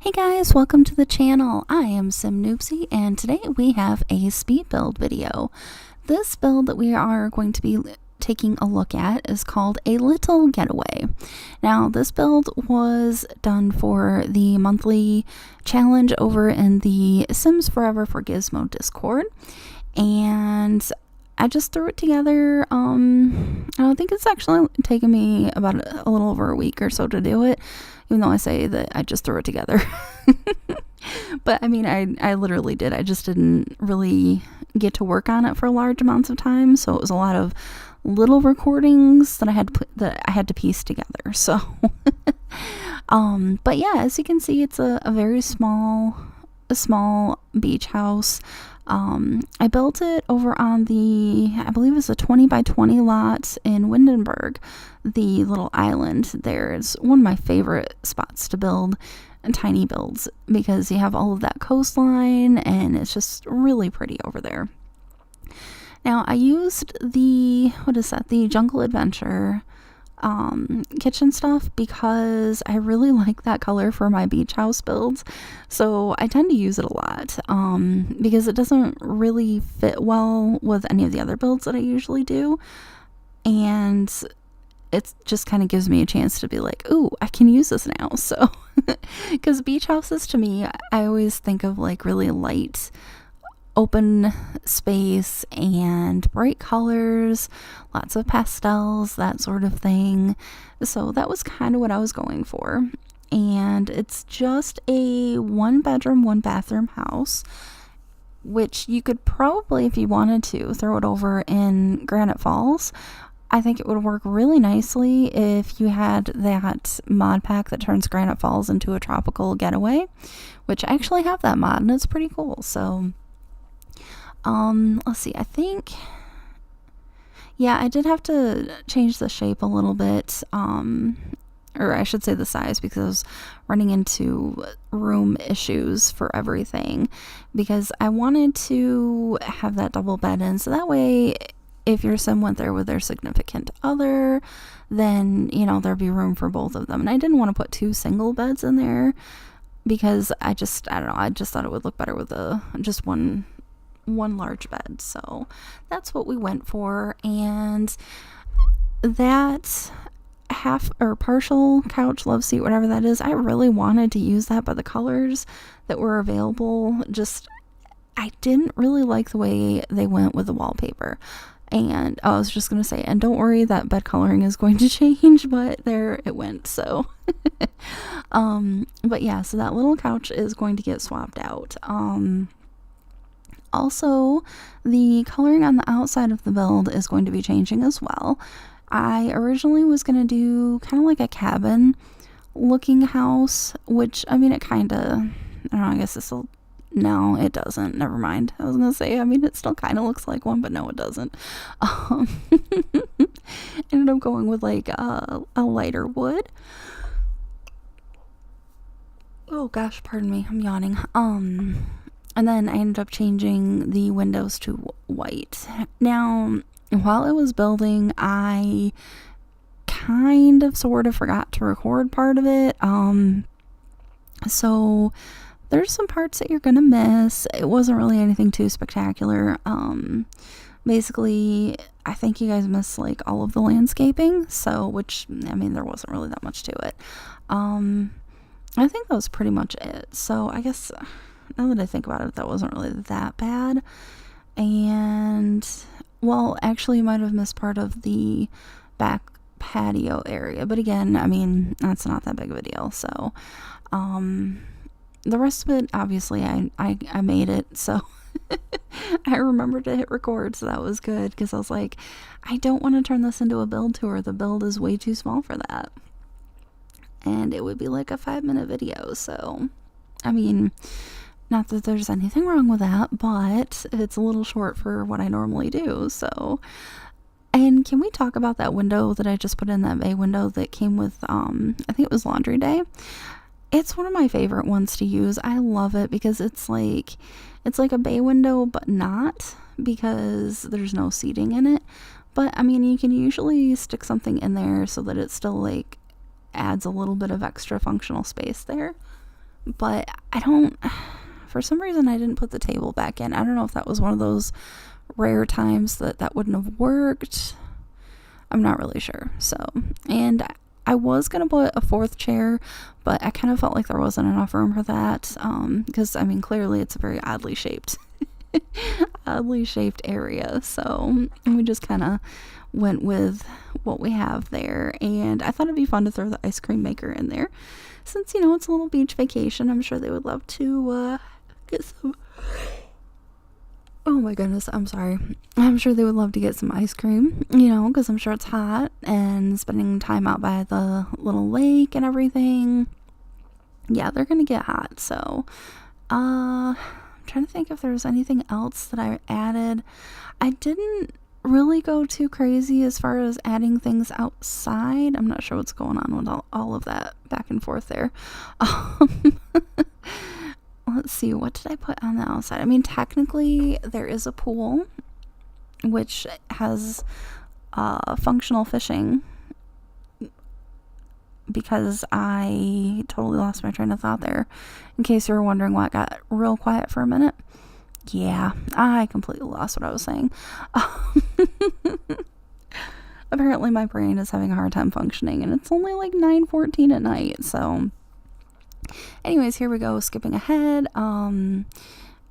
Hey guys, welcome to the channel. I am Simnoobsie and today we have a speed build video. This build that we are going to be taking a look at is called A Little Getaway. Now this build was done for the monthly challenge over in the Sims Forever for Gizmo Discord, and I just threw it together. I think it's actually taken me about a little over a week or so to do it, even though I say that I just threw it together. But I mean, I literally did. I just didn't really get to work on it for large amounts of time, so it was a lot of little recordings that I had to piece together. So but yeah, as you can see, it's a very small beach house. I built it over on I believe it's a 20 by 20 lot in Windenburg, the little island there. It's one of my favorite spots to build tiny builds because you have all of that coastline and it's just really pretty over there. Now I used the Jungle Adventure kitchen stuff because I really like that color for my beach house builds, so I tend to use it a lot because it doesn't really fit well with any of the other builds that I usually do, and it just kind of gives me a chance to be like, ooh, I can use this now. So because beach houses, to me, I always think of like really light open space and bright colors, lots of pastels, that sort of thing. So that was kind of what I was going for. And it's just a 1-bedroom, 1-bathroom house, which you could probably, if you wanted to, throw it over in Granite Falls. I think it would work really nicely if you had that mod pack that turns Granite Falls into a tropical getaway, which I actually have that mod and it's pretty cool. So let's see, I think, yeah, I did have to change the shape a little bit, or I should say the size, because I was running into room issues for everything, because I wanted to have that double bed in, so that way, if your sim went there with their significant other, then, you know, there'd be room for both of them, and I didn't want to put 2 single beds in there, because I don't know, I just thought it would look better with just one large bed. So that's what we went for. And that half or partial couch, love seat, whatever that is, I really wanted to use that, but the colors that were available, I didn't really like the way they went with the wallpaper. And I was just going to say, and don't worry, that bed coloring is going to change, but there it went. So but yeah, so that little couch is going to get swapped out. Also, the coloring on the outside of the build is going to be changing as well. I originally was going to do kind of like a cabin looking house, which, I mean, it kind of, I don't know, I guess no, it doesn't. Never mind. I was going to say, I mean, it still kind of looks like one, but no, it doesn't. Ended up going with like a lighter wood. Oh gosh, pardon me, I'm yawning. And then I ended up changing the windows to white. Now, while I was building, I kind of sort of forgot to record part of it. So there's some parts that you're gonna miss. It wasn't really anything too spectacular. Basically, I think you guys missed like all of the landscaping. So, which, I mean, there wasn't really that much to it. I think that was pretty much it. So I guess, now that I think about it, that wasn't really that bad. And, well, actually, you might have missed part of the back patio area. But again, I mean, that's not that big of a deal. So, the rest of it, obviously, I made it. So, I remembered to hit record. So that was good. Because I was like, I don't want to turn this into a build tour. The build is way too small for that. And it would be like a 5-minute video. So, I mean, not that there's anything wrong with that, but it's a little short for what I normally do. So, and can we talk about that window that I just put in, that bay window that came with, I think it was laundry day? It's one of my favorite ones to use. I love it because it's like a bay window, but not, because there's no seating in it. But I mean, you can usually stick something in there so that it still like adds a little bit of extra functional space there. But for some reason I didn't put the table back in. I don't know if that was one of those rare times that wouldn't have worked. I'm not really sure. So, and I was going to put a fourth chair, but I kind of felt like there wasn't enough room for that. Because, I mean, clearly it's a very oddly shaped area. So we just kind of went with what we have there. And I thought it'd be fun to throw the ice cream maker in there. Since, it's a little beach vacation, I'm sure they would love to get some... Oh my goodness, I'm sorry. I'm sure they would love to get some ice cream, because I'm sure it's hot, and spending time out by the little lake and everything. Yeah, they're gonna get hot. So, I'm trying to think if there was anything else that I added. I didn't really go too crazy as far as adding things outside. I'm not sure what's going on with all of that back and forth there. Let's see, what did I put on the outside? I mean, technically, there is a pool, which has functional fishing, because I totally lost my train of thought there. In case you were wondering why it got real quiet for a minute. Yeah, I completely lost what I was saying. Apparently, my brain is having a hard time functioning, and it's only like 9:14 at night, so... Anyways, here we go, skipping ahead. I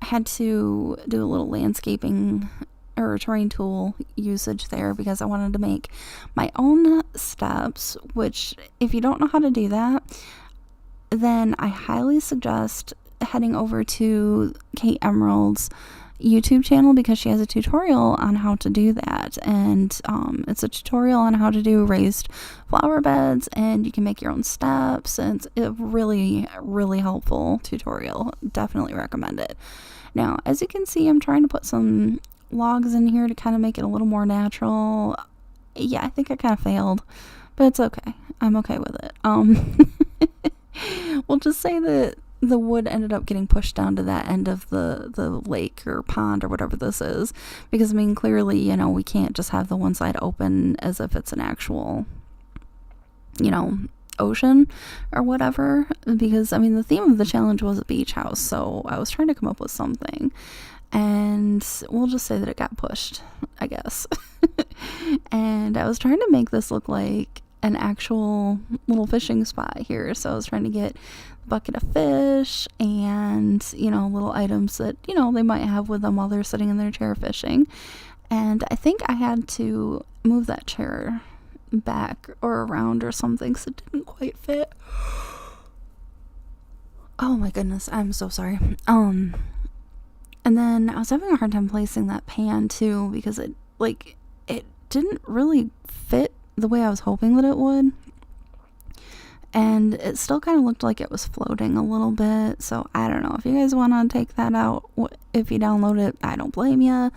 had to do a little landscaping or terrain tool usage there because I wanted to make my own steps, which if you don't know how to do that, then I highly suggest heading over to Kate Emerald's YouTube channel, because she has a tutorial on how to do that, and it's a tutorial on how to do raised flower beds, and you can make your own steps, and it's a really, really helpful tutorial. Definitely recommend it. Now, as you can see, I'm trying to put some logs in here to kind of make it a little more natural. Yeah, I think I kind of failed, but it's okay. I'm okay with it. We'll just say that the wood ended up getting pushed down to that end of the lake or pond or whatever this is, because I mean, clearly, we can't just have the one side open as if it's an actual, ocean or whatever, because I mean, the theme of the challenge was a beach house, so I was trying to come up with something, and we'll just say that it got pushed, I guess. And I was trying to make this look like an actual little fishing spot here, so I was trying to get a bucket of fish and little items that they might have with them while they're sitting in their chair fishing. And I think I had to move that chair back or around or something, so it didn't quite fit. Oh my goodness, I'm so sorry. And then I was having a hard time placing that pan too, because it didn't really fit the way I was hoping that it would, and it still kind of looked like it was floating a little bit. So I don't know if you guys want to take that out. If you download it, I don't blame you.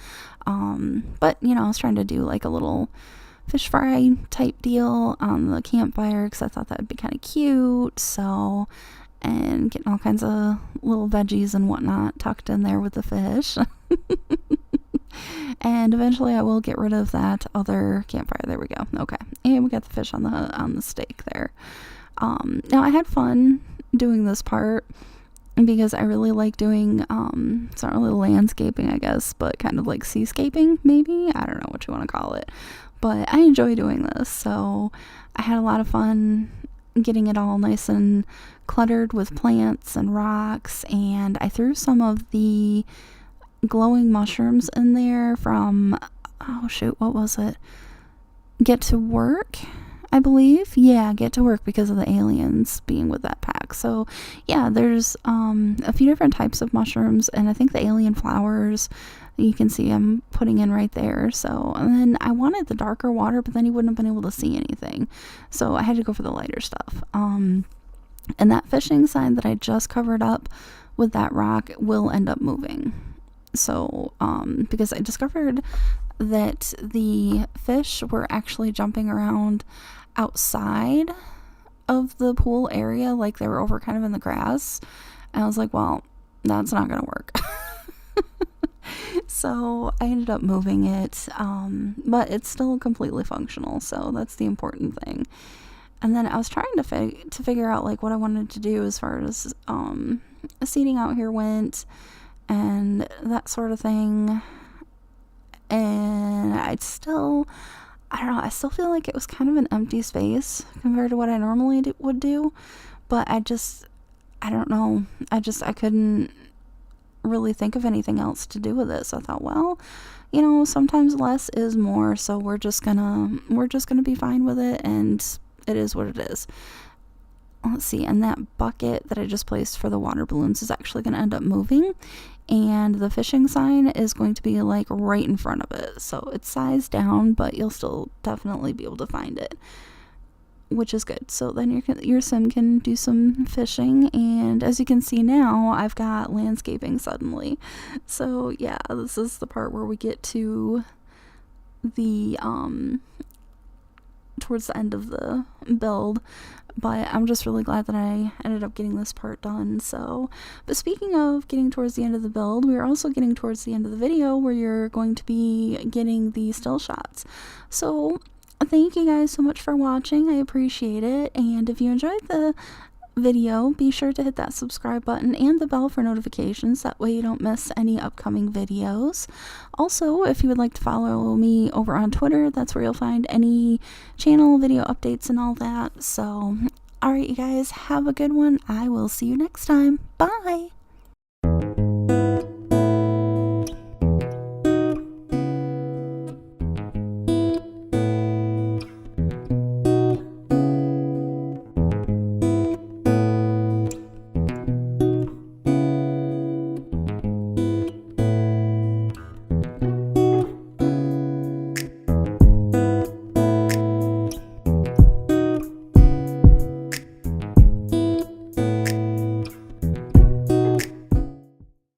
But I was trying to do like a little fish fry type deal on the campfire, because I thought that would be kind of cute. So, and getting all kinds of little veggies and whatnot tucked in there with the fish. And eventually I will get rid of that other campfire. There we go. Okay. And we got the fish on the steak there. Now I had fun doing this part because I really like doing, it's not really landscaping, I guess, but kind of like seascaping, maybe. I don't know what you want to call it, but I enjoy doing this. So I had a lot of fun getting it all nice and cluttered with plants and rocks. And I threw some of the glowing mushrooms in there from, oh shoot, what was it? Get to Work, I believe. Yeah, Get to Work, because of the aliens being with that pack. So yeah, there's a few different types of mushrooms, and I think the alien flowers you can see I'm putting in right there. So, and then I wanted the darker water, but then you wouldn't have been able to see anything, so I had to go for the lighter stuff. And that fishing sign that I just covered up with that rock will end up moving. So, because I discovered that the fish were actually jumping around outside of the pool area, like they were over kind of in the grass, and I was like, well, that's not gonna work. So I ended up moving it, but it's still completely functional, so that's the important thing. And then I was trying to figure out like what I wanted to do as far as seating out here went and that sort of thing. And I don't know, I still feel like it was kind of an empty space compared to what I normally would do. But I don't know. I couldn't really think of anything else to do with it. So I thought, well, you know, sometimes less is more. So we're just gonna be fine with it, and it is what it is. Let's see, and that bucket that I just placed for the water balloons is actually going to end up moving, and the fishing sign is going to be like right in front of it. So it's sized down, but you'll still definitely be able to find it, which is good. So then your sim can do some fishing, and as you can see now, I've got landscaping suddenly. So yeah, this is the part where we get to the towards the end of the build, but I'm just really glad that I ended up getting this part done. So, but speaking of getting towards the end of the build, we're also getting towards the end of the video where you're going to be getting the still shots. So thank you guys so much for watching. I appreciate it. And if you enjoyed the video, be sure to hit that subscribe button and the bell for notifications. That way you don't miss any upcoming videos. Also, if you would like to follow me over on Twitter, that's where you'll find any channel video updates and all that. So, alright, you guys, have a good one. I will see you next time. Bye!